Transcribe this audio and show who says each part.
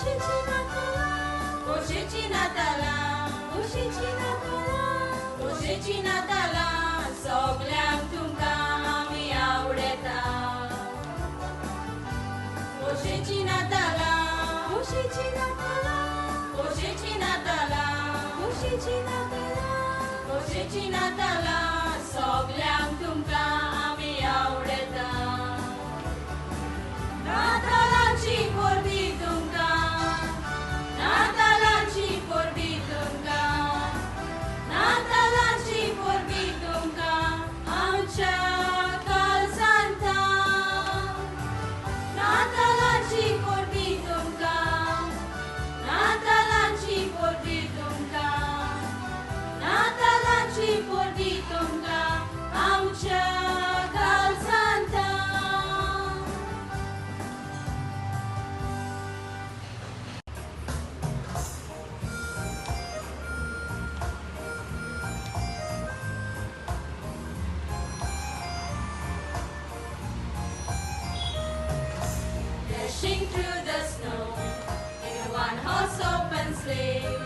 Speaker 1: खोशेची नाताला खोशेची नाताला सगळ्यांक तुमकां आमी आवडटा खोशेची नाताला खोशेची नाताला सगळ्यांक तुमकां आमी आवडटा नातालांची परबी तुमकां नातालांची परबी तुमकां आमच्या काळजांता नातालांची परबी तुमकां नातालांची परबी तुमकां आमच्या काळजांता Dashing through the snow in a one-horse open sleigh.